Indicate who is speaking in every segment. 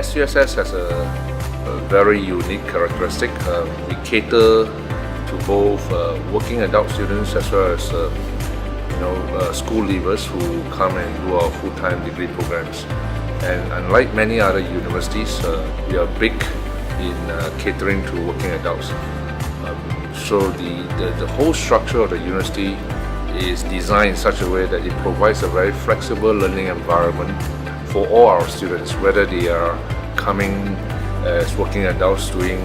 Speaker 1: SUSS has a very unique characteristic. We cater to both working adult students as well as school leavers who come and do our full-time degree programs. And unlike many other universities, we are big in catering to working adults. So the whole structure of the university is designed in such a way that it provides a very flexible learning environment for all our students, whether they are coming as working adults doing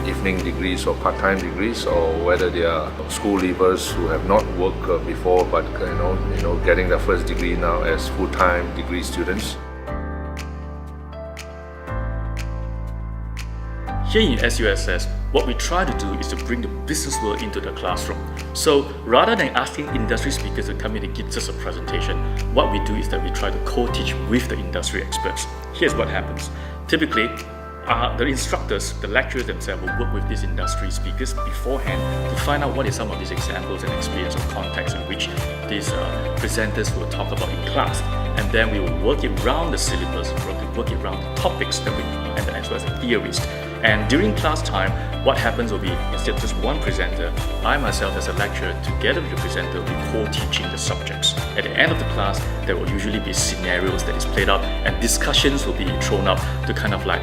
Speaker 1: evening degrees or part-time degrees, or whether they are school leavers who have not worked before but getting their first degree now as full-time degree students.
Speaker 2: Here in SUSS, what we try to do is to bring the business world into the classroom. So rather than asking industry speakers to come in and give us a presentation, what we do is that we try to co-teach with the industry experts. Here's what happens. Typically, the instructors, the lecturers themselves will work with these industry speakers beforehand to find out what is some of these examples and experience or context in which these presenters will talk about in class. And then we will work it around the syllabus, work it around the topics that we and as well as the theories. And during class time, what happens will be, instead of just one presenter, I myself as a lecturer, together with the presenter, will be co-teaching the subjects. At the end of the class, there will usually be scenarios that is played out and discussions will be thrown up to kind of like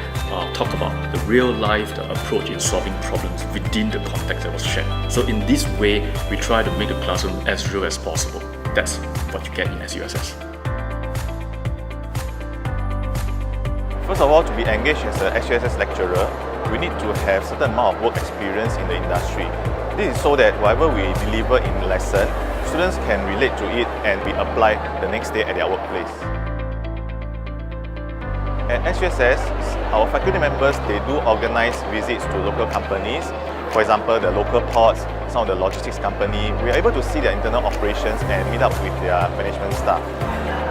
Speaker 2: talk about the real life approach in solving problems within the context that was shared. So in this way, we try to make the classroom as real as possible. That's what you get in SUSS.
Speaker 3: First of all, to be engaged as a SUSS lecturer, we need to have certain amount of work experience in the industry. This is so that whatever we deliver in lesson, students can relate to it and be applied the next day at their workplace. At SUSS, our faculty members, they do organize visits to local companies. For example, the local ports, some of the logistics company. We are able to see their internal operations and meet up with their management staff.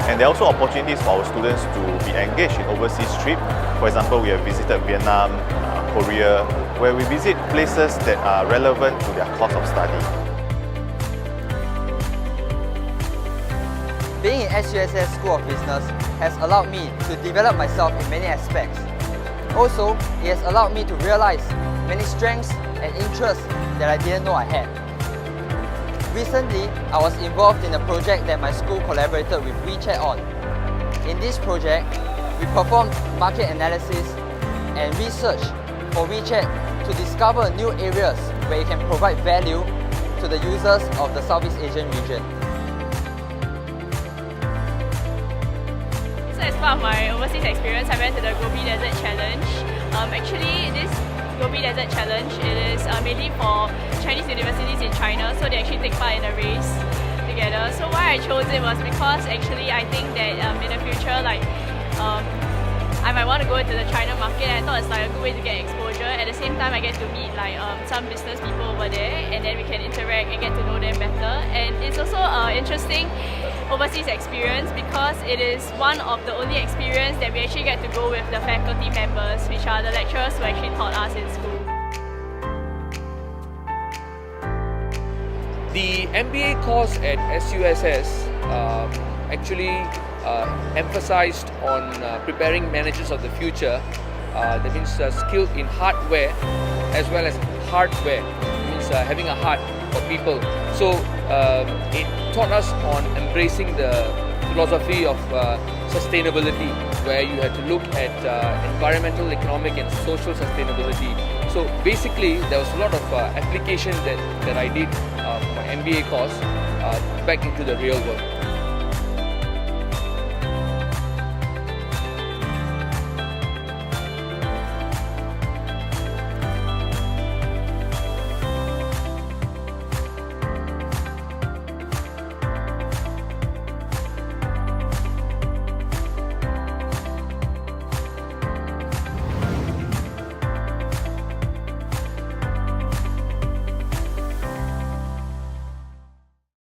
Speaker 3: And there are also opportunities for our students to be engaged in overseas trips. For example, we have visited Vietnam, Korea, where we visit places that are relevant to their course of study.
Speaker 4: Being in SUSS School of Business has allowed me to develop myself in many aspects. Also, it has allowed me to realize many strengths and interests that I didn't know I had. Recently, I was involved in a project that my school collaborated with WeChat on. In this project, we performed market analysis and research for WeChat to discover new areas where it can provide value to the users of the Southeast Asian region.
Speaker 5: So as part of my overseas experience, I went to the Gobi Desert Challenge. Actually, this Gobi Desert Challenge, it is mainly for Chinese universities in China, so they actually take part in a race together. So why I chose it was because actually I think that in the future, I might want to go into the China market, and I thought it's like a good way to get exposure. At the same time, I get to meet some business people over there, and then we can interact and get to know them better. And it's also an interesting overseas experience because it is one of the only experience that we actually get to go with the faculty members, which are the lecturers who actually taught us in school.
Speaker 6: The MBA course at SUSS actually emphasized on preparing managers of the future. That means skilled in hardware as well as hardware. It means having a heart for people. So it taught us on embracing the philosophy of sustainability, where you had to look at environmental, economic and social sustainability. So basically there was a lot of application that I did for my MBA course back into the real world.